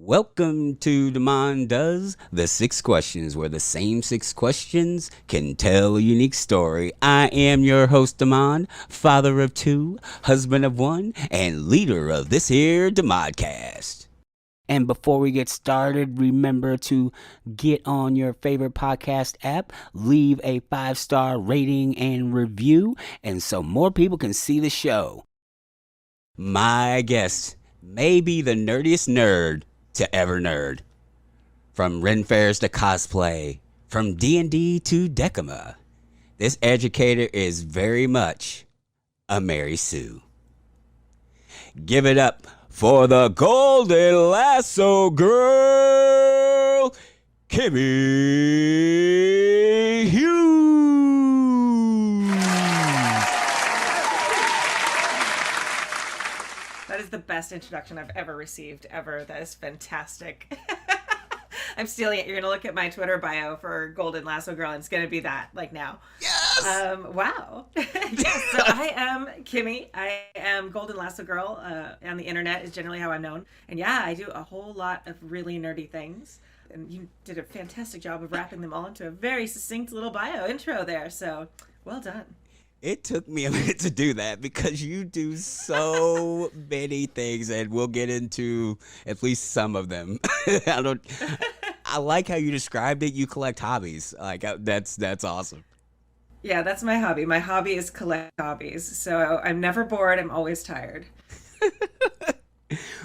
Welcome to Demand Does the 6 questions, where the same 6 questions can tell a unique story. I am your host, Demand, father of 2, husband of 1, and leader of this here Demodcast. And before we get started, remember to get on your favorite podcast app, leave a 5-star rating and review, and so more people can see the show. My guest may be the nerdiest nerd to ever nerd. From Ren Fairs to cosplay, from D&D to Decima, this educator is very much a Mary Sue. Give it up for the Golden Lasso girl, Kimi Hughes. That is the best introduction I've ever received, ever. That is fantastic. I'm stealing it. You're going to look at my Twitter bio for Golden Lasso Girl, and it's going to be that, like now. Yes! Wow. Yes, so I am Kimi. I am Golden Lasso Girl. On the internet is generally how I'm known. And yeah, I do a whole lot of really nerdy things. And you did a fantastic job of wrapping them all into a very succinct little bio intro there. So, well done. It took me a minute to do that because you do so many things, and we'll get into at least some of them. I like how you described it. You collect hobbies. Like that's awesome. Yeah, that's my hobby. My hobby is collect hobbies. So I'm never bored. I'm always tired.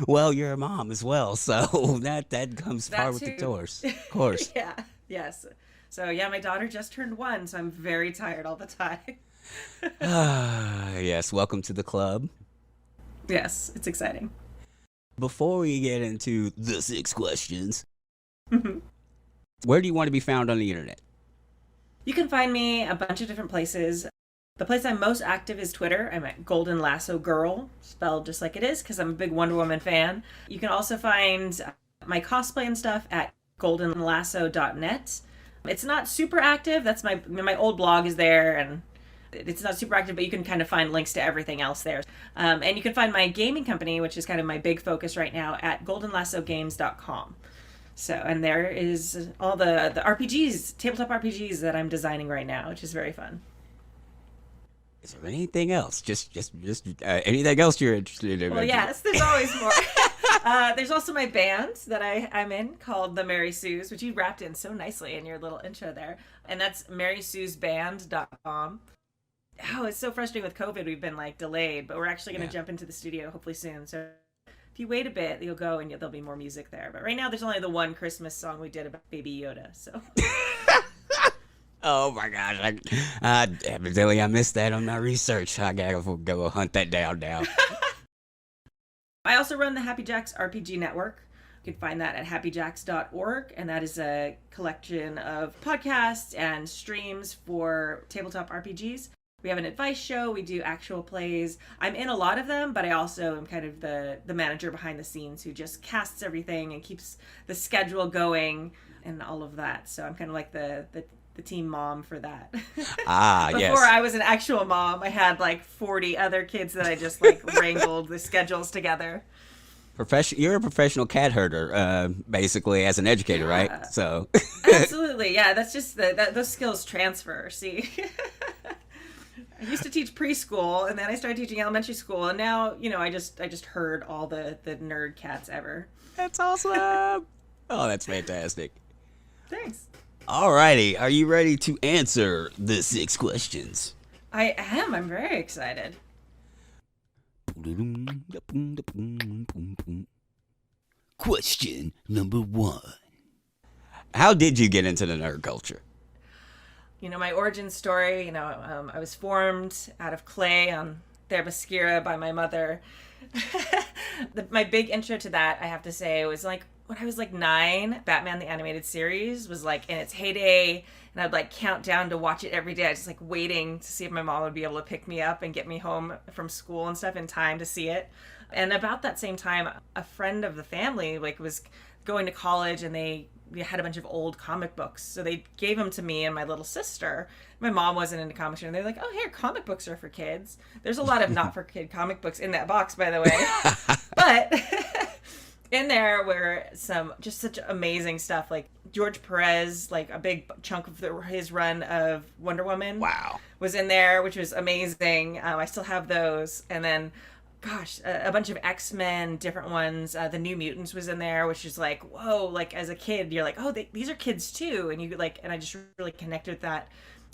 Well, you're a mom as well, so that comes That par with the too. course. Of course. Yeah. Yes. So yeah, my daughter just turned 1, so I'm very tired all the time. Yes, welcome to the club. Yes, it's exciting. Before we get into the 6 questions, Mhm. where do you want to be found on the internet? You can find me a bunch of different places. The place I'm most active is Twitter. I'm at Golden Lasso Girl, spelled just like it is, because I'm a big Wonder Woman fan. You can also find my cosplay and stuff at goldenlasso.net. It's not super active. That's my old blog is there, and it's not super active, but you can kind of find links to everything else there. And you can find my gaming company, which is kind of my big focus right now, at goldenlassogames.com. So, and there is all the RPGs, tabletop RPGs that I'm designing right now, which is very fun. Is there anything else? Just anything else you're interested in? Well, yes, there's always more. There's also my band that I'm in called the Mary Sues, which you wrapped in so nicely in your little intro there. And that's marysuesband.com. Oh, it's so frustrating with COVID. We've been like delayed, but we're actually going to jump into the studio hopefully soon. So if you wait a bit, you'll go and there'll be more music there. But right now, there's only the one Christmas song we did about Baby Yoda. So. Oh my gosh! Evidently I missed that on my research. I gotta go hunt that down now. I also run the Happy Jacks RPG Network. You can find that at happyjacks.org, and that is a collection of podcasts and streams for tabletop RPGs. We have an advice show. We do actual plays. I'm in a lot of them, but I also am kind of the manager behind the scenes who just casts everything and keeps the schedule going and all of that. So I'm kind of like the team mom for that. Yes. Before I was an actual mom, I had like 40 other kids that I just like wrangled the schedules together. You're a professional cat herder, basically, as an educator, right? So. Absolutely, yeah. That's just those skills transfer. See. I used to teach preschool, and then I started teaching elementary school, and now, I just herd all the nerd cats ever. That's awesome. Oh, that's fantastic. Thanks. Alrighty, are you ready to answer the 6 questions? I am. I'm very excited. Question number 1. How did you get into the nerd culture? My origin story, I was formed out of clay on Therabaskira by my mother. My big intro to that, I have to say, was like when I was like 9, Batman the Animated Series was like in its heyday, and I'd like count down to watch it every day. I was just like waiting to see if my mom would be able to pick me up and get me home from school and stuff in time to see it. And about that same time, a friend of the family like was going to college, and we had a bunch of old comic books. So they gave them to me and my little sister. My mom wasn't into comics, and they're like, oh, here, comic books are for kids. There's a lot of not for kid comic books in that box, by the way. But In there were some just such amazing stuff, like George Perez, like a big chunk of his run of Wonder Woman. Wow. Was in there, which was amazing. I still have those. And then, gosh, a bunch of X-Men, different ones. The New Mutants was in there, which is like, whoa, like as a kid, you're like, oh, these are kids too. And you like, and I just really connected with that.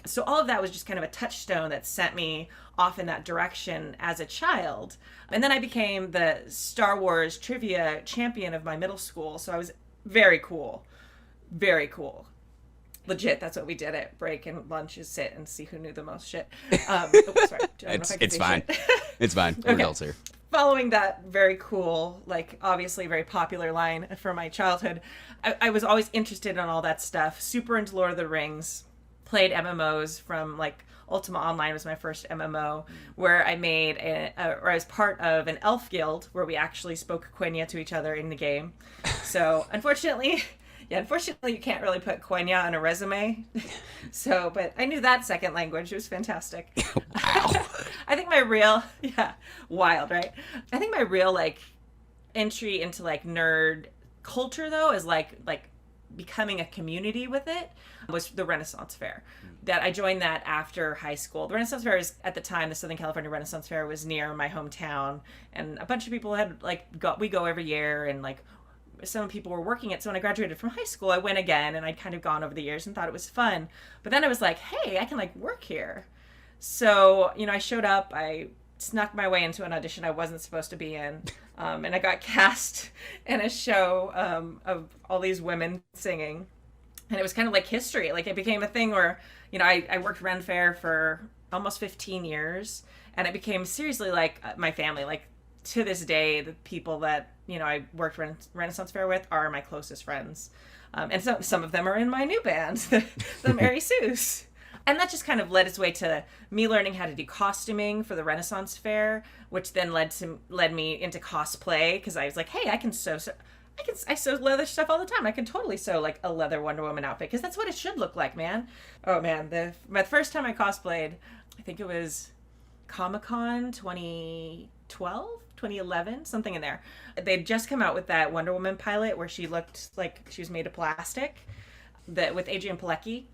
So all of that was just kind of a touchstone that sent me off in that direction as a child. And then I became the Star Wars trivia champion of my middle school. So I was very cool. Very cool. Legit, that's what we did at break and lunch, is sit and see who knew the most shit. Sorry. It's fine. It's fine. We're adults here. Following that very cool, like obviously very popular line from my childhood, I was always interested in all that stuff. Super into Lord of the Rings. Played MMOs from like Ultima Online was my first MMO, where I made or I was part of an elf guild where we actually spoke Quenya to each other in the game. So unfortunately you can't really put Quenya on a resume. So, but I knew that second language. It was fantastic. Wow. I think my real, wild, right? I think my real like entry into like nerd culture though is like becoming a community with it was the Renaissance Fair. That I joined that after high school. The Renaissance Fair is, at the time, the Southern California Renaissance Fair was near my hometown, and a bunch of people had like we go every year, and like some people were working it. So when I graduated from high school, I went again, and I'd kind of gone over the years and thought it was fun. But then I was like, hey, I can like work here. So, I showed up, I snuck my way into an audition I wasn't supposed to be in. And I got cast in a show of all these women singing. And it was kind of like history. Like it became a thing where, I worked Ren Fair for almost 15 years. And it became seriously like my family. Like to this day, the people that, I worked Renaissance Fair with are my closest friends. And some of them are in my new band, the Mary Sue's. And that just kind of led its way to me learning how to do costuming for the Renaissance Fair, which then led me into cosplay, because I was like, hey, I sew leather stuff all the time. I can totally sew like a leather Wonder Woman outfit, because that's what it should look like, man. Oh man, my first time I cosplayed, I think it was Comic-Con 2012, 2011, something in there. They'd just come out with that Wonder Woman pilot where she looked like she was made of plastic, with Adrienne Palicki.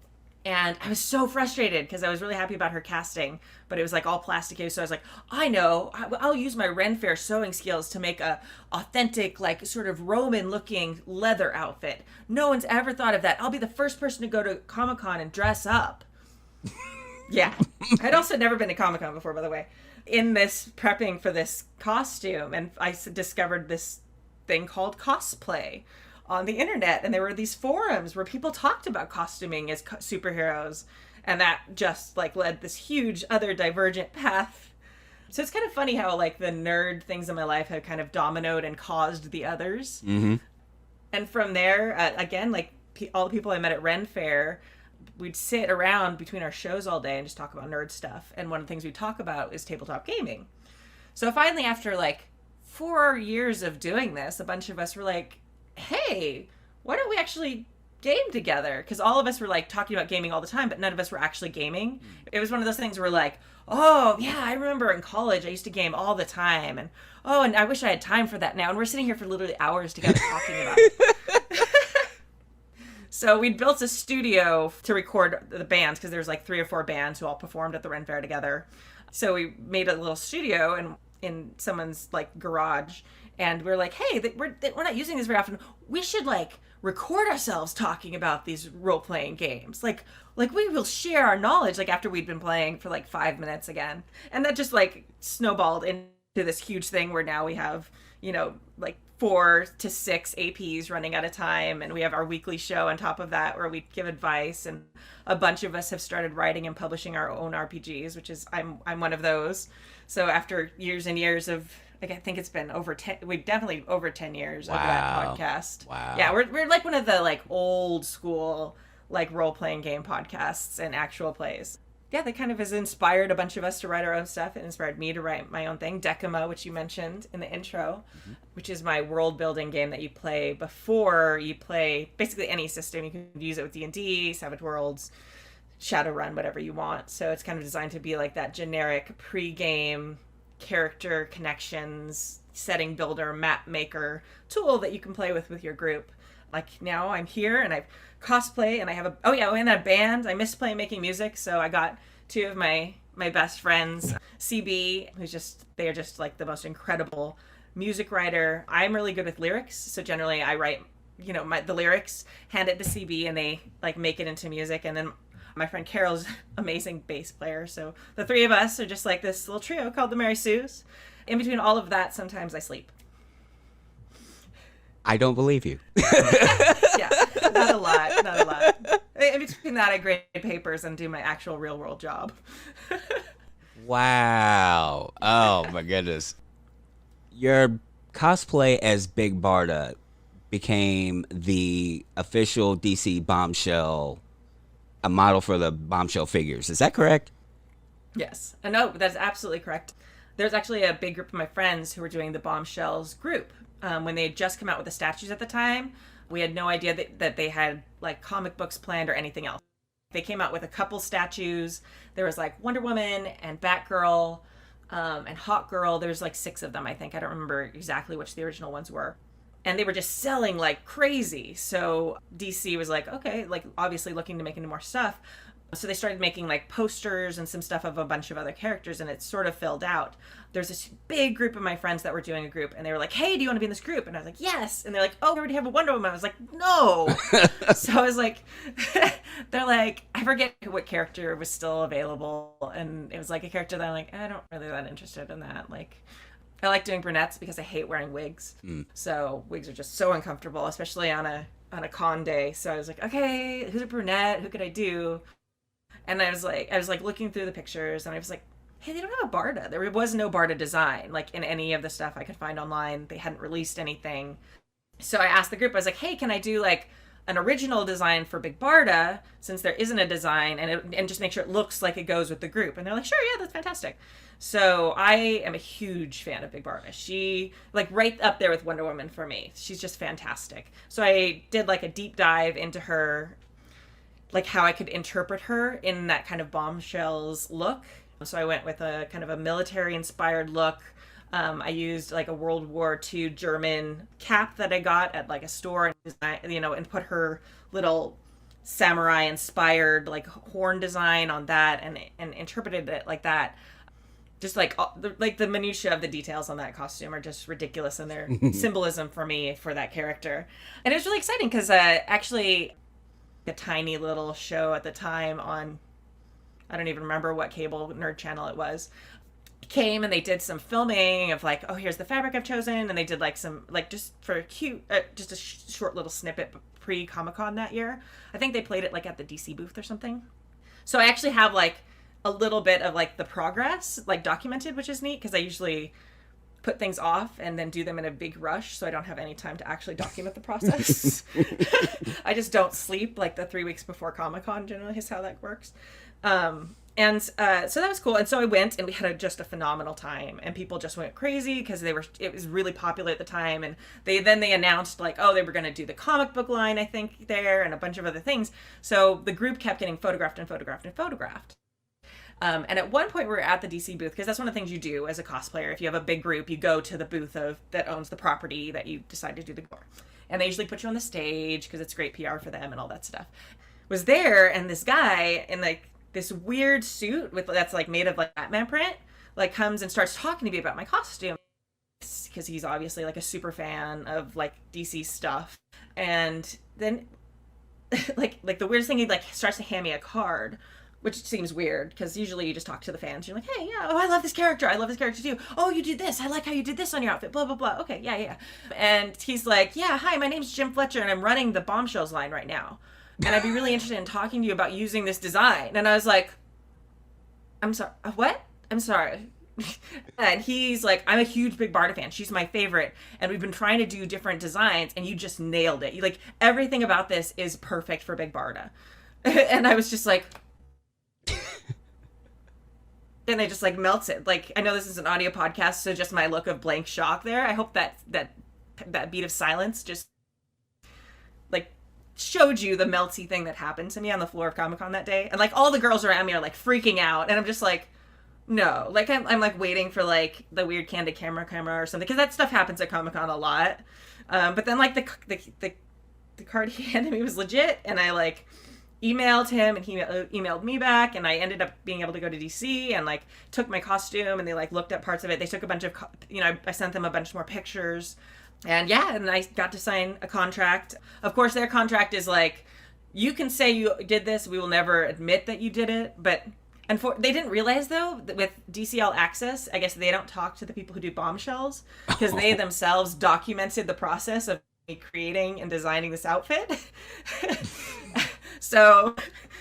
And I was so frustrated because I was really happy about her casting, but it was like all plastic. So I was like, I know, I'll use my Ren Fair sewing skills to make a authentic, like sort of Roman looking leather outfit. No one's ever thought of that. I'll be the first person to go to Comic-Con and dress up. Yeah. I'd also never been to Comic-Con before, by the way. In this prepping for this costume, and I discovered this thing called cosplay on the internet, and there were these forums where people talked about costuming as superheroes, and that just like led this huge other divergent path. So it's kind of funny how like the nerd things in my life have kind of dominoed and caused the others. Mm-hmm. And from there, again, like all the people I met at Ren Fair, we'd sit around between our shows all day and just talk about nerd stuff. And one of the things we talk about is tabletop gaming. So finally, after like 4 years of doing this, a bunch of us were like, hey, why don't we actually game together? Because all of us were like talking about gaming all the time, but none of us were actually gaming. It was one of those things where like, oh yeah, I remember in college I used to game all the time, and and I wish I had time for that now. And we're sitting here for literally hours together talking about it. So we'd built a studio to record the bands, because there was like 3 or 4 bands who all performed at the Ren Fair together. So we made a little studio and in someone's like garage. And we're like, hey, we're not using this very often. We should like record ourselves talking about these role-playing games. Like we will share our knowledge like after we'd been playing for like 5 minutes again. And that just like snowballed into this huge thing where now we have, like 4 to 6 APs running at a time. And we have our weekly show on top of that where we give advice. And a bunch of us have started writing and publishing our own RPGs, which is, I'm one of those. So after years and years of, I think it's been over 10, we've definitely over 10 years of that podcast. Wow. Yeah, we're like one of the like old school like role-playing game podcasts and actual plays. Yeah, that kind of has inspired a bunch of us to write our own stuff. It inspired me to write my own thing, Decima, which you mentioned in the intro, which is my world-building game that you play before you play basically any system. You can use it with D&D, Savage Worlds, Shadowrun, whatever you want. So it's kind of designed to be like that generic pre-game character connections setting builder, map maker tool that you can play with your group. Like now I'm here and I cosplay and I have in a band. I miss playing making music, so I got two of my best friends, CB, they are just like the most incredible music writer. I'm really good with lyrics, so generally I write, the lyrics, hand it to CB, and they like make it into music. And then my friend Carol's amazing bass player. So the three of us are just like this little trio called the Mary Sues. In between all of that, sometimes I sleep. I don't believe you. Yeah, not a lot. In between that, I grade papers and do my actual real world job. Wow. Oh my goodness. Your cosplay as Big Barda became the official DC Bombshell, a model for the Bombshell figures. Is that correct? Yes. No, that's absolutely correct. There's actually a big group of my friends who were doing the Bombshells group. When they had just come out with the statues at the time, we had no idea that they had like comic books planned or anything else. They came out with a couple statues. There was like Wonder Woman and Batgirl and Hawk Girl. There's like 6 of them, I think. I don't remember exactly which the original ones were. And they were just selling like crazy. So DC was like, okay, like obviously looking to make into more stuff. So they started making like posters and some stuff of a bunch of other characters, and it sort of filled out. There's this big group of my friends that were doing a group, and they were like, hey, do you want to be in this group? And I was like, yes. And they're like, oh, we already have a Wonder Woman. I was like, no. So I was like, they're like, I forget what character was still available. And it was like a character that I'm like, I don't really that interested in that. Like, I like doing brunettes because I hate wearing wigs. So wigs are just so uncomfortable, especially on a con day. So I was like, okay, who's a brunette? Who could I do? And I was like looking through the pictures, and I was like, hey, they don't have a Barda. There was no Barda design, like in any of the stuff I could find online. They hadn't released anything. So I asked the group, I was like, hey, can I do like an original design for Big Barda, since there isn't a design, and just make sure it looks like it goes with the group? And they're like, sure, yeah, that's fantastic. So I am a huge fan of Big Barda. She, like, right up there with Wonder Woman for me. She's just fantastic. So I did like a deep dive into her, like how I could interpret her in that kind of Bombshells look. So I went with a kind of a military inspired look. I used like a World War II German cap that I got at like a store, and put her little samurai inspired like horn design on that, and interpreted it like that. Just like the minutia of the details on that costume are just ridiculous in their symbolism for me for that character. And it was really exciting because actually a tiny little show at the time on, I don't even remember what cable nerd channel it was, came and they did some filming of like, oh, here's the fabric I've chosen, and they did like some, like, just for a cute just a short little snippet pre-Comic-Con that year. I think they played it like at the DC booth or something. So I actually have like a little bit of like the progress like documented, which is neat because I usually put things off and then do them in a big rush, so I don't have any time to actually document the process. I just don't sleep like the 3 weeks before Comic-Con generally is how that works. So that was cool. And so I went, and we had just a phenomenal time, and people just went crazy because it was really popular at the time. And they announced like, oh, they were going to do the comic book line, I think, there, and a bunch of other things. So the group kept getting photographed and photographed and photographed. And at one point we were at the DC booth, because that's one of the things you do as a cosplayer. If you have a big group, you go to the booth that owns the property that you decide to do the tour. And they usually put you on the stage because it's great PR for them and all that stuff. Was there, and this guy in like this weird suit that's like made of like Batman print, like comes and starts talking to me about my costume, because he's obviously like a super fan of like DC stuff. And then like the weirdest thing, he like starts to hand me a card, which seems weird because usually you just talk to the fans. You're like, hey, yeah, oh, I love this character. I love this character too. Oh, you did this. I like how you did this on your outfit. Blah, blah, blah. Okay, yeah. And he's like, yeah, hi, my name's Jim Fletcher, and I'm running the Bombshells line right now. And I'd be really interested in talking to you about using this design. And I was like, I'm sorry, what? I'm sorry. And he's like, I'm a huge Big Barda fan. She's my favorite. And we've been trying to do different designs, and you just nailed it. Like, everything about this is perfect for Big Barda. And I was just like, and it just like melts it. Like, I know this is an audio podcast, so just my look of blank shock there. I hope that beat of silence just like showed you the melty thing that happened to me on the floor of Comic-Con that day. And like all the girls around me are like freaking out, and I'm just like, No, like I'm like waiting for like the weird candid camera or something, because that stuff happens at Comic-Con a lot. But then like the card he handed me was legit, and I like emailed him, and he emailed me back, and I ended up being able to go to DC and like took my costume, and they like looked at parts of it. They took a bunch of I sent them a bunch more pictures, and yeah, and I got to sign a contract. Of course, their contract is like, you can say you did this, we will never admit that you did it, but. And they didn't realize, though, that with DCL Access, I guess they don't talk to the people who do Bombshells, because they themselves documented the process of me creating and designing this outfit. So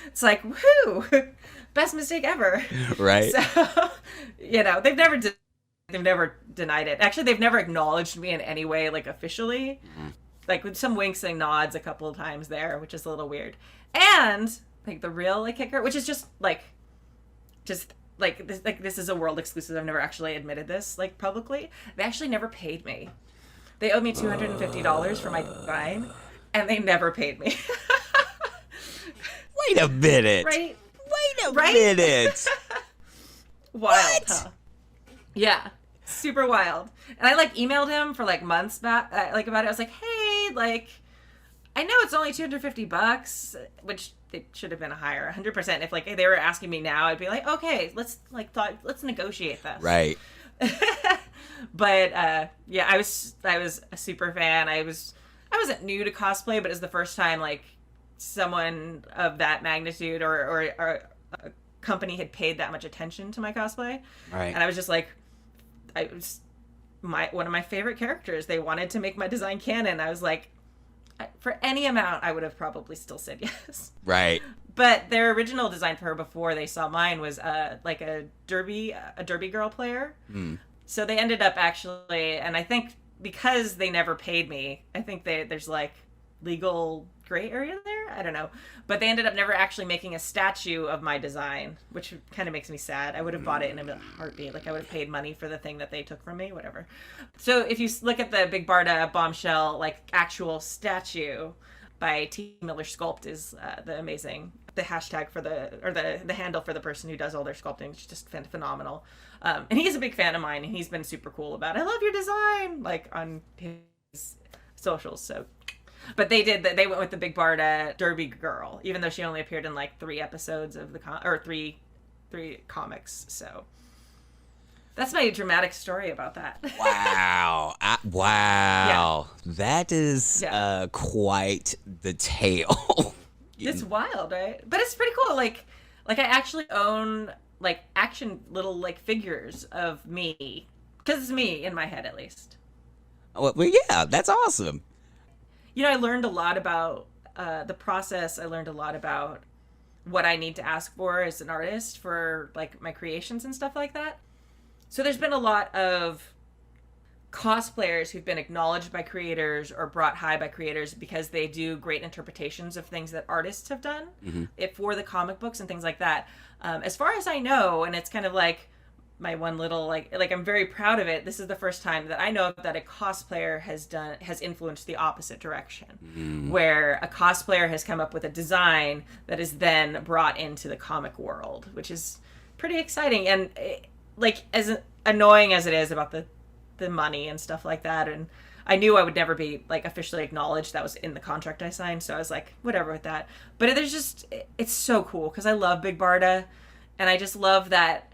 it's like, woohoo, best mistake ever. Right. So, they've never denied it. Actually, they've never acknowledged me in any way, like officially, like with some winks and nods a couple of times there, which is a little weird. And like the real like kicker, which is just this is a world exclusive. I've never actually admitted this like publicly. They actually never paid me. They owed me $250 for my design, and they never paid me. Wait a minute. Right? Wait a minute. Wild, What? huh? Yeah. Super wild. And I like emailed him for like months back, like about it. I was like, hey, like, I know it's only $250, which it should have been a higher 100%. If like they were asking me now, I'd be like, okay, let's negotiate this. Right. But yeah, I was a super fan. I wasn't new to cosplay, but it was the first time like someone of that magnitude or a company had paid that much attention to my cosplay. Right. And I was just like, I was one of my favorite characters. They wanted to make my design canon. I was like, for any amount, I would have probably still said yes. Right. But their original design for her before they saw mine was like a derby girl player. So they ended up actually, and I think because they never paid me, I think there's like legal gray area there. I don't know. But they ended up never actually making a statue of my design, which kind of makes me sad. I would have bought it in a heartbeat. Like I would have paid money for the thing that they took from me, whatever. So if you look at the Big Barda Bombshell, like actual statue by T. Miller Sculpt is the hashtag for the handle for the person who does all their sculpting. It's just phenomenal. And he's a big fan of mine, and he's been super cool about it. I love your design, like on his socials. So, but they went with the Big Barda Derby Girl, even though she only appeared in like 3 episodes of three comics. So that's my dramatic story about that. Wow. Wow. Yeah. That is quite the tale. It's wild, right? But it's pretty cool. Like I actually own like action little like figures of me, because it's me in my head at least. Well, yeah, that's awesome. I learned a lot about the process. I learned a lot about what I need to ask for as an artist for like my creations and stuff like that. So there's been a lot of cosplayers who've been acknowledged by creators or brought high by creators because they do great interpretations of things that artists have done for the comic books and things like that. As far as I know, and it's kind of like my one little like I'm very proud of it. This is the first time that I know that a cosplayer has influenced the opposite direction, where a cosplayer has come up with a design that is then brought into the comic world, which is pretty exciting. And like as annoying as it is about the money and stuff like that, and I knew I would never be like officially acknowledged. That was in the contract I signed, so I was like whatever with that. But it's so cool because I love Big Barda, and I just love that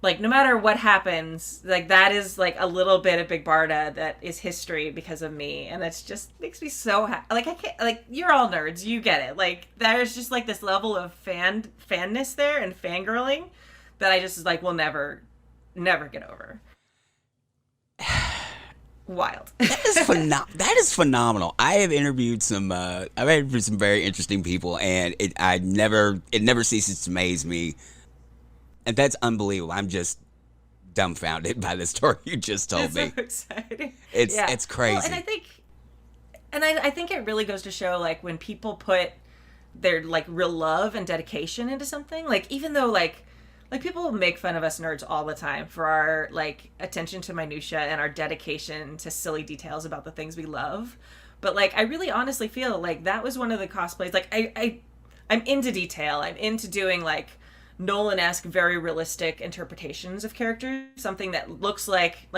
like no matter what happens, like that is like a little bit of Big Barda that is history because of me, and it's just makes me so happy. Like I can't, like you're all nerds, you get it. Like there's just like this level of fanness there and fangirling that I just like will never get over. Wild. That is phenomenal. I have interviewed some very interesting people, and it never ceases to amaze me. And that's unbelievable. I'm just dumbfounded by the story you just told me. It's so exciting. It's crazy. Well, and I think it really goes to show like when people put their like real love and dedication into something, like even though like people make fun of us nerds all the time for our like attention to minutia and our dedication to silly details about the things we love. But like I really honestly feel like that was one of the cosplays. Like I'm into detail. I'm into doing like Nolan-esque, very realistic interpretations of characters. Something that looks like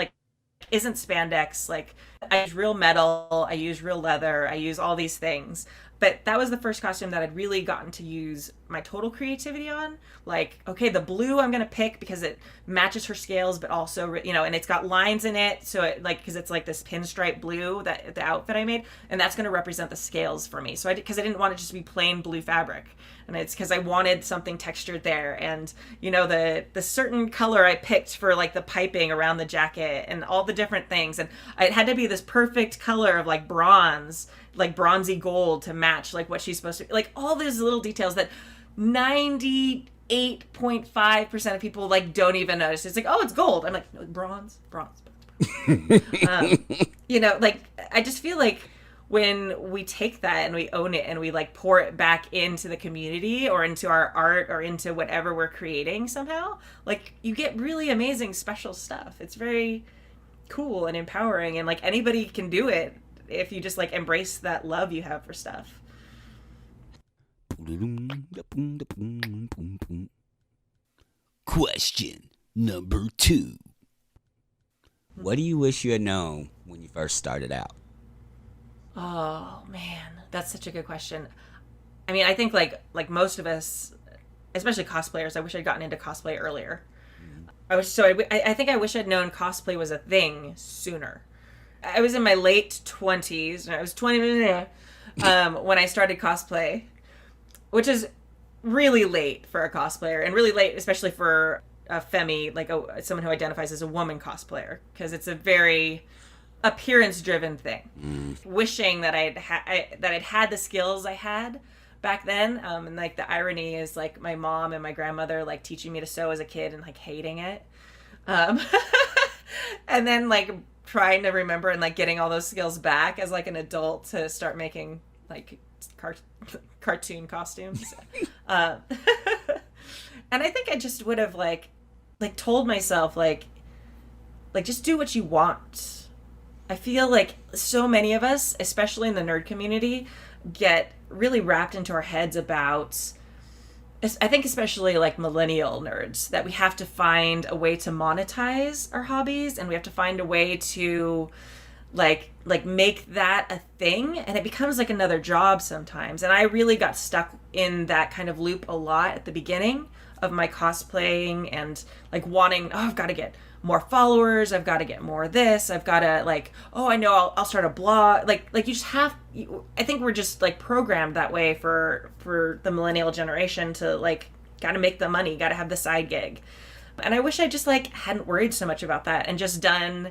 isn't spandex. Like, I use real metal, I use real leather, I use all these things. But that was the first costume that I'd really gotten to use my total creativity on. Like, okay, the blue I'm gonna pick because it matches her scales, but also, and it's got lines in it, so it because it's like this pinstripe blue, that the outfit I made, and that's gonna represent the scales for me. So because I didn't want it just to be plain blue fabric, and it's because I wanted something textured there, and the certain color I picked for like the piping around the jacket and all the different things, and it had to be this perfect color of like bronze, like bronzy gold to match like what she's supposed to be. Like all these little details that 98.5% of people like don't even notice. It's like, oh, it's gold. I'm like, no, bronze. Like I just feel like when we take that and we own it and we like pour it back into the community or into our art or into whatever we're creating somehow, like you get really amazing special stuff. It's very cool and empowering, and like anybody can do it if you just like embrace that love you have for stuff. Question number 2. What do you wish you had known when you first started out? Oh man, that's such a good question. I mean, I think like most of us, especially cosplayers, I wish I'd gotten into cosplay earlier. I think I wish I'd known cosplay was a thing sooner. I was in my late 20s, and I was 20 when I started cosplay, which is really late for a cosplayer, and really late especially for a femi, like someone who identifies as a woman cosplayer, because it's a very appearance-driven thing. Wishing that I'd had the skills I had back then, and like the irony is like my mom and my grandmother like teaching me to sew as a kid and like hating it, and then like trying to remember and like getting all those skills back as like an adult to start making like cartoon costumes. And I think I just would have like told myself like just do what you want. I feel like so many of us, especially in the nerd community, get really wrapped into our heads about, I think especially like millennial nerds, that we have to find a way to monetize our hobbies, and we have to find a way to like make that a thing, and it becomes like another job sometimes. And I really got stuck in that kind of loop a lot at the beginning of my cosplaying, and like wanting, I've got to get more followers, I've got to get more of this, I've got to like, I know I'll start a blog, like you just have, I think we're just like programmed that way for the millennial generation to like got to make the money, got to have the side gig. And I wish I just like hadn't worried so much about that and just done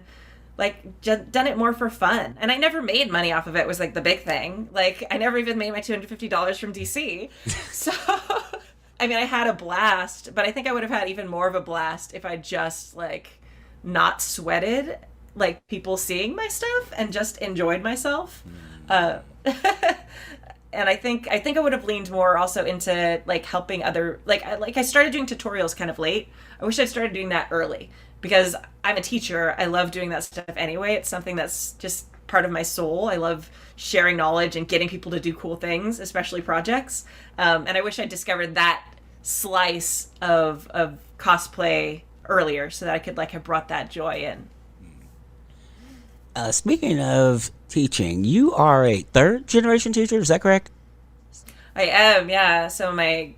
it more for fun. And I never made money off of it, was like the big thing. Like I never even made my $250 from DC. So I mean, I had a blast, but I think I would have had even more of a blast if I just like not sweated like people seeing my stuff and just enjoyed myself. And I think I would have leaned more also into like helping other, like I started doing tutorials kind of late. I wish I'd started doing that early, because I'm a teacher. I love doing that stuff anyway. It's something that's just part of my soul. I love sharing knowledge and getting people to do cool things, especially projects. And I wish I discovered that slice of cosplay earlier, so that I could like have brought that joy in. Speaking of teaching, you are a 3rd generation teacher, is that correct? I am, yeah. So my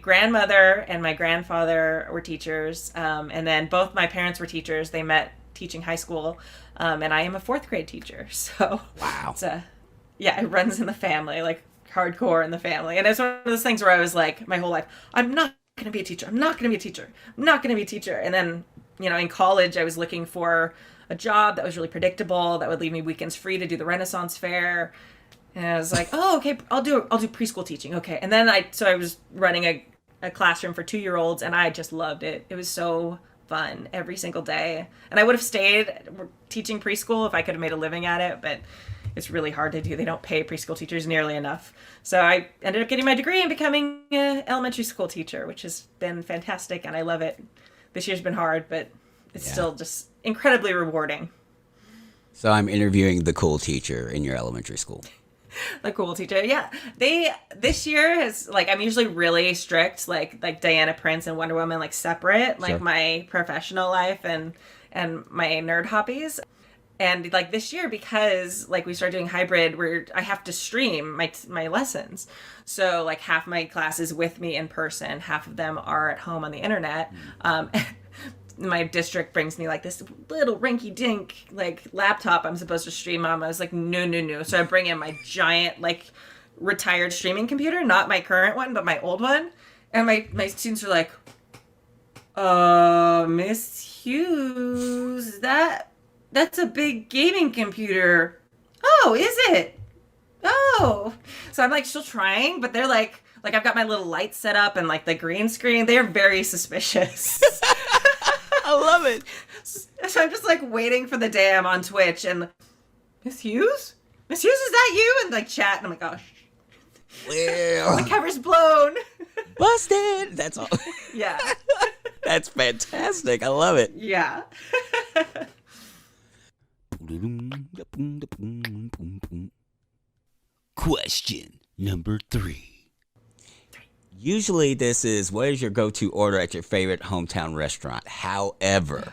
grandmother and my grandfather were teachers, and then both my parents were teachers. They met teaching high school, and I am a 4th grade teacher. So wow, it runs in the family, like hardcore in the family. And it's one of those things where I was like, my whole life, I'm not going to be a teacher. I'm not going to be a teacher. I'm not going to be a teacher. And then, in college, I was looking for a job that was really predictable, that would leave me weekends free to do the Renaissance Fair. And I was like, oh, okay, I'll do preschool teaching. Okay. And then I was running a classroom for 2-year-olds, and I just loved it. It was so fun every single day. And I would have stayed teaching preschool if I could have made a living at it, but it's really hard to do. They don't pay preschool teachers nearly enough. So I ended up getting my degree and becoming an elementary school teacher, which has been fantastic, and I love it. This year's been hard, but it's still just incredibly rewarding. So I'm interviewing the cool teacher in your elementary school. The cool teacher. Yeah. This year is like, I'm usually really strict, like Diana Prince and Wonder Woman, like separate, like Sure. my professional life and my nerd hobbies. And like this year, because like we started doing hybrid, where I have to stream my lessons, so like half my class is with me in person, half of them are at home on the internet. My district brings me like this little rinky dink like laptop I'm supposed to stream on. I was like, no. So I bring in my giant like retired streaming computer, not my current one, but my old one. And my students are like, Miss Hughes, that's a big gaming computer. Oh, is it? Oh. So I'm like still trying, but they're like I've got my little light set up and like the green screen. They're very suspicious. I love it. So I'm just like waiting for the day I'm on Twitch and Miss Hughes? Miss Hughes, is that you? And like chat and I'm like, oh, Well, the cover's blown. busted. That's all. Yeah. That's fantastic. I love it. Yeah. Question number 3. Usually this is, what is your go-to order at your favorite hometown restaurant? However,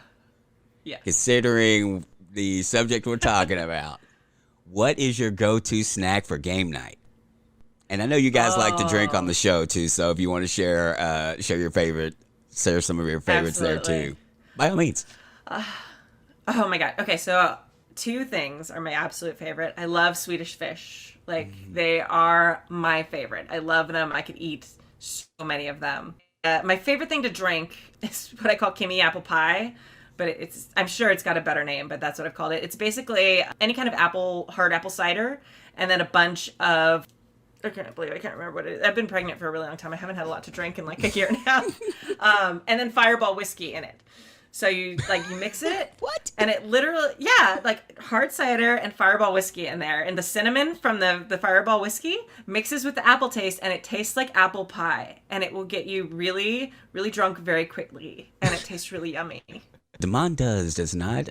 Yeah. considering the subject we're talking about, what is your go-to snack for game night? And I know you guys like to drink on the show too, so if you want to share some of your favorites there Absolutely. too, by all means. Oh my God. Okay, so 2 things are my absolute favorite. I love Swedish fish. Like, they are my favorite. I love them. I could eat so many of them. My favorite thing to drink is what I call Kimi apple pie, but I'm sure it's got a better name, but that's what I've called it. It's basically any kind of hard apple cider, and then a bunch of, I can't remember what it is. I've been pregnant for a really long time. I haven't had a lot to drink in like a year and a half. And then Fireball whiskey in it. So you mix it. What? And it literally, yeah, like hard cider and Fireball whiskey in there. And the cinnamon from the Fireball whiskey mixes with the apple taste, and it tastes like apple pie. And it will get you really, really drunk very quickly. And it tastes really yummy. Damon does not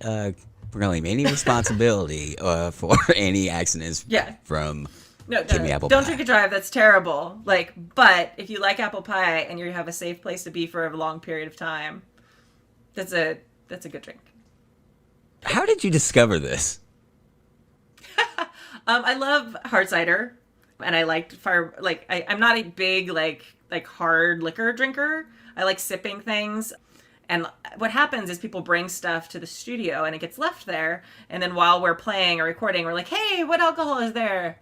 claim any responsibility for any accidents Yeah. from No, Kimi apple don't pie. drink and drive. That's terrible. Like, but if you like apple pie and you have a safe place to be for a long period of time, that's a good drink. How did you discover this? I love hard cider, and I like I'm not a big like hard liquor drinker. I like sipping things. And what happens is people bring stuff to the studio and it gets left there. And then while we're playing or recording, we're like, hey, what alcohol is there?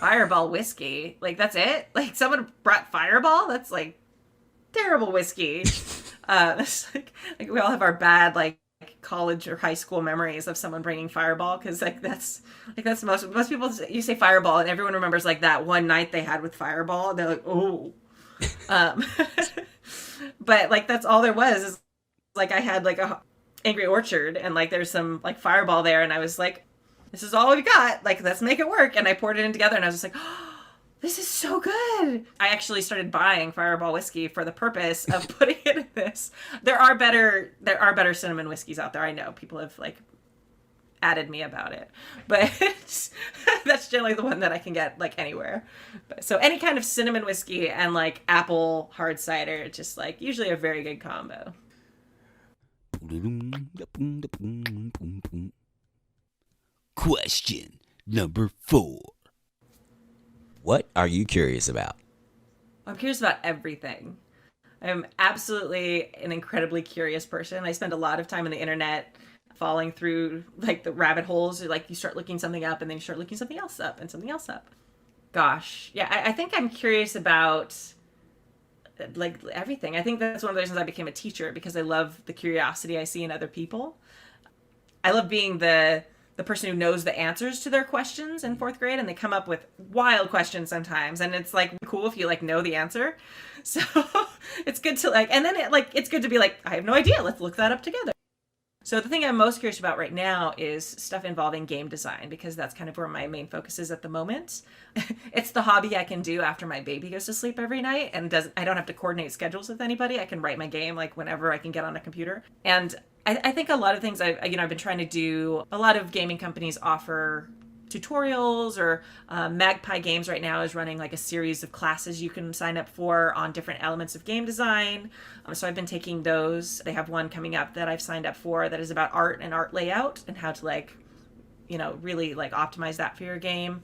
Fireball whiskey. Like, that's it? Like, someone brought Fireball? That's like terrible whiskey. It's like we all have our bad like college or high school memories of someone bringing Fireball, because that's most people, you say Fireball and everyone remembers like that one night they had with Fireball and they're like, oh. But like that's all there was, is like I had like a Angry Orchard and like there's some like Fireball there, and I was like, this is all we got, like let's make it work. And I poured it in together and I was just like, oh, this is so good. I actually started buying Fireball whiskey for the purpose of putting it in this. There are better cinnamon whiskeys out there. I know people have like added me about it, but that's generally the one that I can get like anywhere. So any kind of cinnamon whiskey and like apple hard cider, just like usually a very good combo. Question number 4. What are you curious about? I'm curious about everything. I'm absolutely an incredibly curious person. I spend a lot of time on the internet falling through like the rabbit holes. Like you start looking something up and then you start looking something else up and something else up. Gosh. Yeah, I think I'm curious about like everything. I think that's one of the reasons I became a teacher, because I love the curiosity I see in other people. I love being the person who knows the answers to their questions in 4th grade, and they come up with wild questions sometimes, and it's like cool if you like know the answer. So it's good to like, and then it's good to be like, I have no idea, let's look that up together. So the thing I'm most curious about right now is stuff involving game design, because that's kind of where my main focus is at the moment. It's the hobby I can do after my baby goes to sleep every night, and I don't have to coordinate schedules with anybody. I can write my game like whenever I can get on a computer. And I think a lot of things I've been trying to do, a lot of gaming companies offer Tutorials, or Magpie Games right now is running like a series of classes you can sign up for on different elements of game design. So I've been taking those. They have one coming up that I've signed up for that is about art and art layout and how to like, really like optimize that for your game.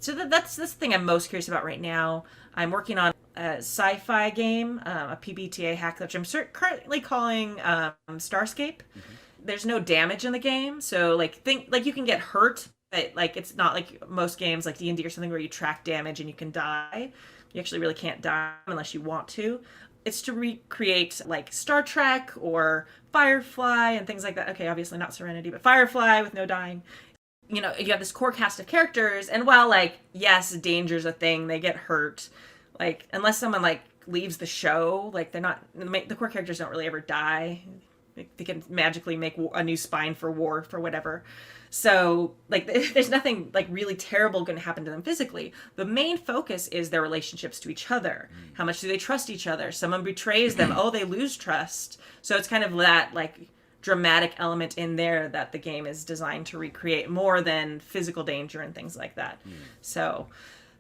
So that's the thing I'm most curious about right now. I'm working on a sci-fi game, a PBTA hack, which I'm currently calling Starscape. There's no damage in the game, so like you can get hurt, but like it's not like most games like D&D or something where you track damage and you can die. You actually really can't die unless you want to. It's to recreate like Star Trek or Firefly and things like that. Okay, obviously not Serenity, but Firefly with no dying. You have this core cast of characters, and while like yes, danger's a thing, they get hurt. Like unless someone like leaves the show, like the core characters don't really ever die. They can magically make a new spine for war for whatever. So like there's nothing like really terrible going to happen to them physically. The main focus is their relationships to each other. How much do they trust each other? Someone betrays them. Oh, they lose trust. So it's kind of that like dramatic element in there that the game is designed to recreate more than physical danger and things like that. So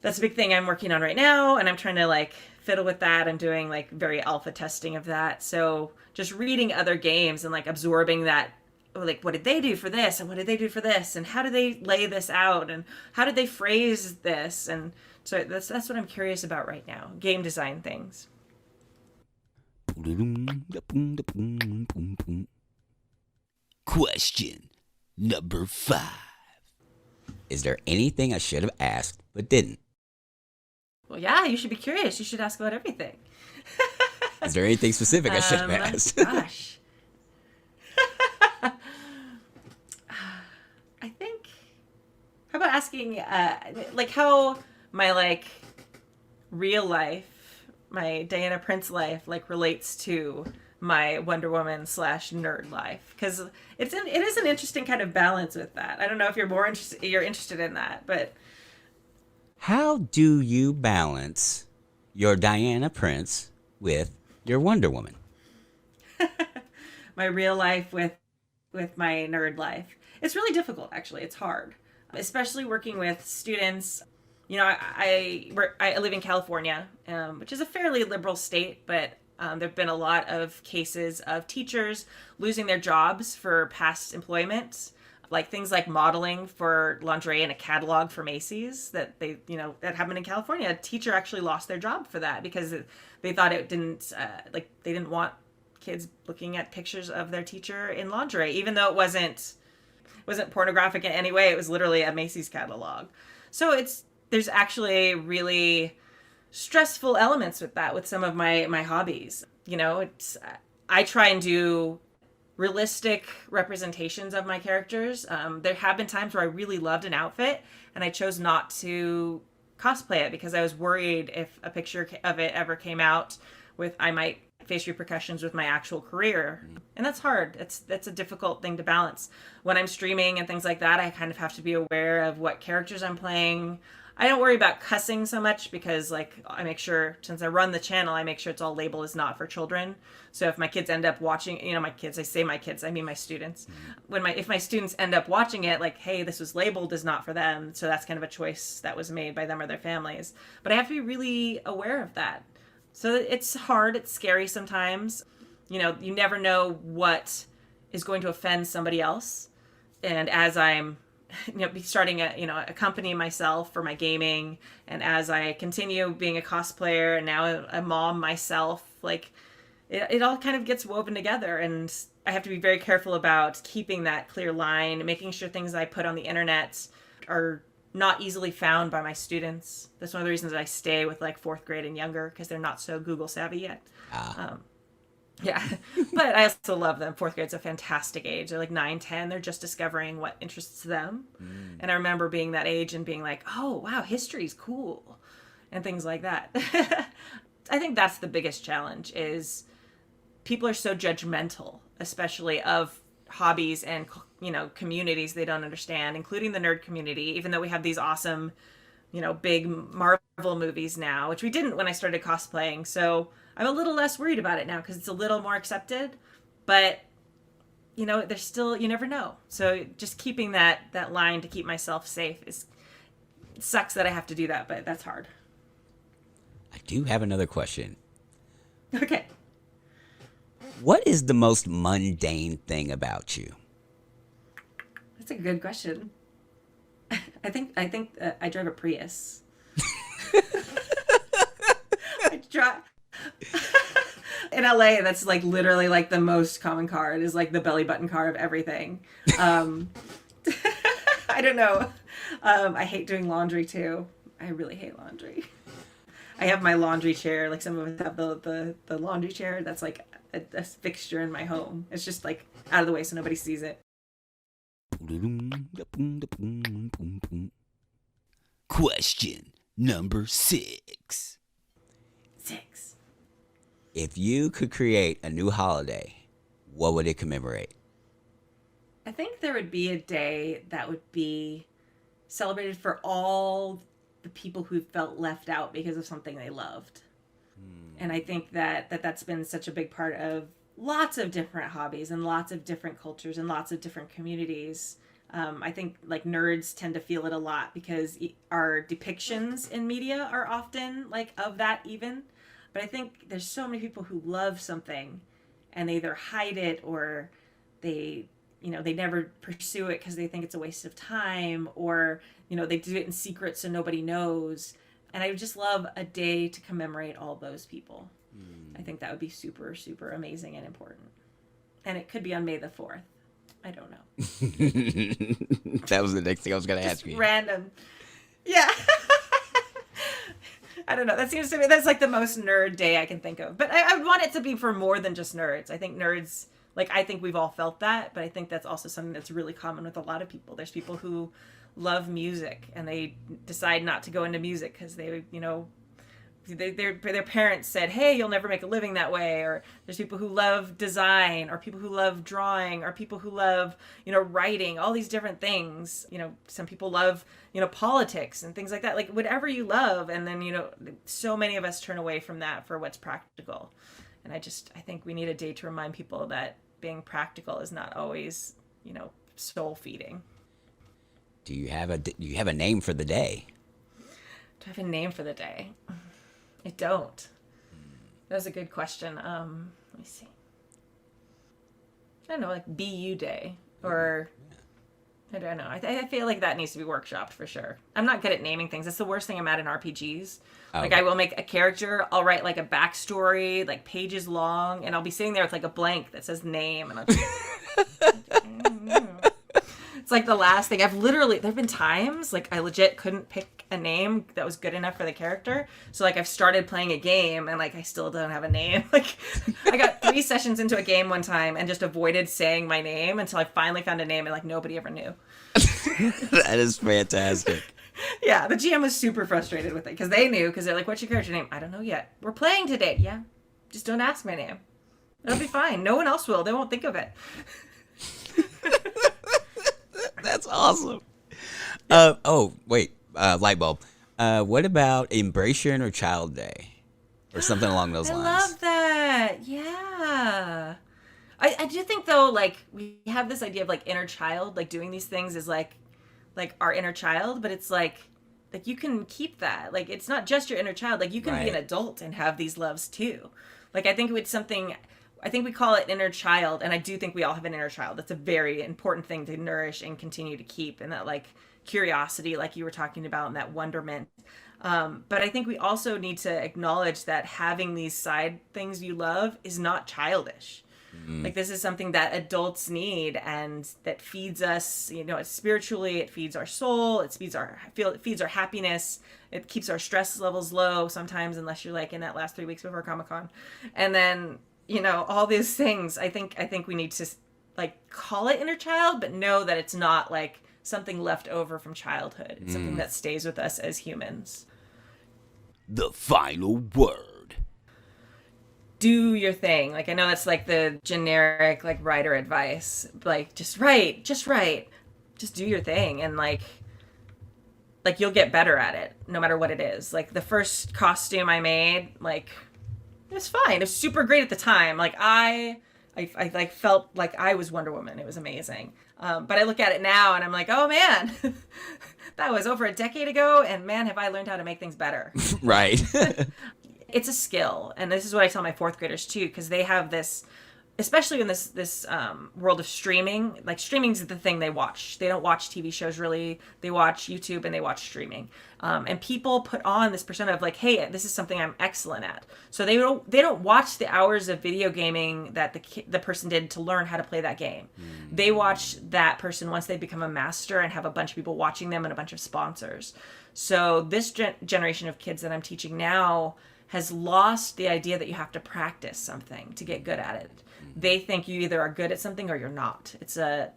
that's a big thing I'm working on right now, and I'm trying to like fiddle with that. I'm doing like very alpha testing of that. So just reading other games and like absorbing that, like what did they do for this and what did they do for this and how do they lay this out and how did they phrase this, and so that's what I'm curious about right now, game design things. Question number 5. Is there anything I should have asked but didn't? Well, yeah, you should be curious. You should ask about everything. Is there anything specific I should have asked? Gosh. I think, how about asking, like how my like real life, my Diana Prince life, like relates to my Wonder Woman / nerd life, because it is an interesting kind of balance with that. I don't know if you're interested in that, but how do you balance your Diana Prince with your Wonder Woman? My real life with my nerd life. It's really difficult, actually. It's hard, especially working with students. I live in California, which is a fairly liberal state, but there have been a lot of cases of teachers losing their jobs for past employment, like things like modeling for lingerie in a catalog for Macy's that that happened in California. A teacher actually lost their job for that because they thought it didn't, they didn't want kids looking at pictures of their teacher in lingerie, even though it wasn't pornographic in any way. It was literally a Macy's catalog. So there's actually really stressful elements with that, with some of my hobbies. I try and do realistic representations of my characters. There have been times where I really loved an outfit and I chose not to cosplay it because I was worried if a picture of it ever came out I might face repercussions with my actual career. And that's hard. That's a difficult thing to balance. When I'm streaming and things like that, I kind of have to be aware of what characters I'm playing. I don't worry about cussing so much because I make sure, since I run the channel, I make sure it's all labeled as not for children. So if my kids end up watching, my kids, I say my kids, I mean my students. If my students end up watching it, like, hey, this was labeled as not for them. So that's kind of a choice that was made by them or their families. But I have to be really aware of that. So it's hard. It's scary sometimes. You never know what is going to offend somebody else. And as I'm be starting a company myself for my gaming, and as I continue being a cosplayer and now a mom myself, like it all kind of gets woven together, and I have to be very careful about keeping that clear line, making sure things I put on the internet are not easily found by my students. That's one of the reasons I stay with like 4th grade and younger, because they're not so Google savvy yet. Yeah, but I also love them. 4th grade's a fantastic age. They're like 9, 10. They're just discovering what interests them. And I remember being that age and being like, oh, wow, history's cool. And things like that. I think that's the biggest challenge, is people are so judgmental, especially of hobbies and, communities they don't understand, including the nerd community, even though we have these awesome, big Marvel movies now, which we didn't when I started cosplaying. So I'm a little less worried about it now because it's a little more accepted. But there's still, you never know. So just keeping that line to keep myself safe it sucks that I have to do that, but that's hard. I do have another question. Okay. What is the most mundane thing about you? That's a good question. I think I drive a Prius. I drive in LA. That's like literally like the most common car. It is like the belly button car of everything. I don't know. I hate doing laundry too. I really hate laundry. I have my laundry chair. Like some of us have the laundry chair. That's like a fixture in my home. It's just like out of the way so nobody sees it. Question number 6. If you could create a new holiday, what would it commemorate? I think there would be a day that would be celebrated for all the people who felt left out because of something they loved. And I think that's been such a big part of lots of different hobbies and lots of different cultures and lots of different communities. I think like nerds tend to feel it a lot because our depictions in media are often like of that even. But I think there's so many people who love something and they either hide it or they never pursue it because they think it's a waste of time, or, they do it in secret so nobody knows. And I would just love a day to commemorate all those people. I think that would be super, super amazing and important. And it could be on May the 4th. I don't know. That was the next thing I was going to ask you. Random. Yeah. I don't know. That seems to me, that's like the most nerd day I can think of. But I would want it to be for more than just nerds. I think nerds, I think we've all felt that, but I think that's also something that's really common with a lot of people. There's people who love music and they decide not to go into music because they, their parents said, hey, you'll never make a living that way. Or there's people who love design, or people who love drawing, or people who love, writing, all these different things. Some people love, politics and things like that. Like whatever you love. And then, so many of us turn away from that for what's practical. And I think we need a day to remind people that being practical is not always, soul feeding. Do you have a name for the day? Do I have a name for the day? I don't. That was a good question. Let me see. I don't know, like BU Day, or I don't know. I feel like that needs to be workshopped for sure. I'm not good at naming things. That's the worst thing I'm at in RPGs. Oh. Like I will make a character, I'll write like a backstory, like pages long, and I'll be sitting there with like a blank that says name, and it's like the last thing. There've been times like I legit couldn't pick a name that was good enough for the character. So like I've started playing a game and like I still don't have a name. Like I got 3 sessions into a game one time and just avoided saying my name until I finally found a name and like nobody ever knew. That is fantastic. Yeah, the GM was super frustrated with it because they knew, because they're like, what's your character name? I don't know yet. We're playing today. Yeah, just don't ask my name. It'll be fine. No one else will. They won't think of it. That's awesome. Light bulb. What about Embrace Your Inner Child Day? Or something along those lines. I love that. Yeah. I do think, though, like, we have this idea of, like, inner child. Like, doing these things is, like our inner child. But it's, like you can keep that. Like, it's not just your inner child. Like, you can be an adult and have these loves, too. Like, I think it's something... I think we call it inner child, and I do think we all have an inner child. That's a very important thing to nourish and continue to keep, and that like curiosity, like you were talking about, and that wonderment. But I think we also need to acknowledge that having these side things you love is not childish. Like this is something that adults need, and that feeds us, spiritually. It feeds our soul. It feeds our happiness. It keeps our stress levels low sometimes, unless you're like in that last 3 weeks before Comic-Con, and then. All these things, I think we need to like call it inner child, but know that it's not like something left over from childhood. It's something that stays with us as humans. The final word. Do your thing. Like I know that's like the generic like writer advice. Like just write. Just do your thing, and like you'll get better at it no matter what it is. Like the first costume I made, like it was fine. It was super great at the time. Like I I like felt like I was Wonder Woman. It was amazing. But I look at it now and I'm like, oh man, that was over a decade ago. And man, have I learned how to make things better. Right. It's a skill. And this is what I tell my fourth graders too, because they have this, especially in this world of streaming. Like, streaming's the thing they watch. They don't watch TV shows really. They watch YouTube and they watch streaming. And people put on this persona of like, hey, this is something I'm excellent at. So they don't watch the hours of video gaming that the person did to learn how to play that game. They watch that person once they become a master and have a bunch of people watching them and a bunch of sponsors. So this generation of kids that I'm teaching now has lost the idea that you have to practice something to get good at it. They think you either are good at something or you're not. It's a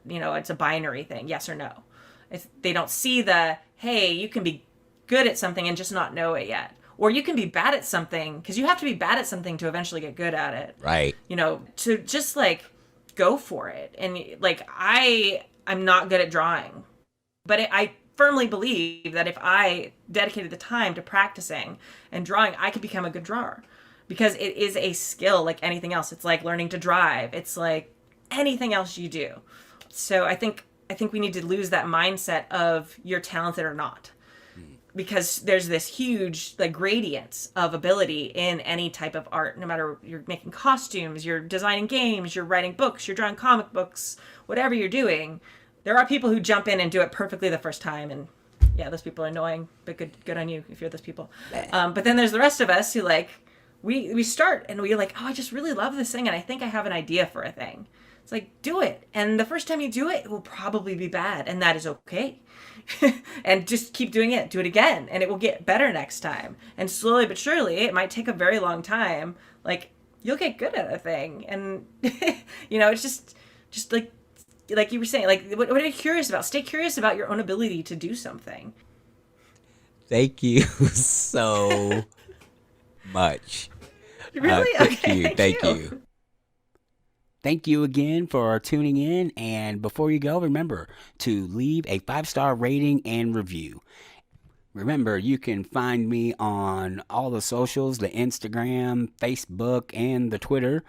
binary thing, yes or no. They don't see hey, you can be good at something and just not know it yet. Or you can be bad at something, because you have to be bad at something to eventually get good at it. Right. To just like go for it. And like I'm not good at drawing, but I firmly believe that if I dedicated the time to practicing and drawing, I could become a good drawer. Because it is a skill like anything else. It's like learning to drive. It's like anything else you do. So I think we need to lose that mindset of you're talented or not. Because there's this huge like gradient of ability in any type of art. No matter you're making costumes, you're designing games, you're writing books, you're drawing comic books, whatever you're doing. There are people who jump in and do it perfectly the first time, and yeah, those people are annoying, but good on you if you're those people. But then there's the rest of us who like, we start and we're like, oh, I just really love this thing and I think I have an idea for a thing. It's like, do it. And the first time you do it, it will probably be bad, and that is okay. And just keep doing it. Do it again, and it will get better next time. And slowly but surely, it might take a very long time. Like, you'll get good at a thing. And, it's just like you were saying, like, what are you curious about? Stay curious about your own ability to do something. Thank you so much. Really? Okay, thank you. Thank you again for tuning in. And before you go, remember to leave a 5-star rating and review. Remember, you can find me on all the socials, the Instagram, Facebook, and the Twitter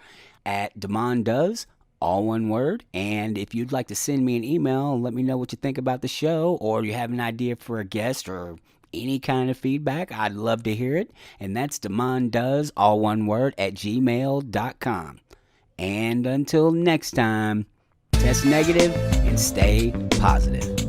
at DemonDoes, all one word. And if you'd like to send me an email, let me know what you think about the show, or you have an idea for a guest or any kind of feedback, I'd love to hear it. And that's DemonDoes, all one word, at gmail.com. And until next time, test negative and stay positive.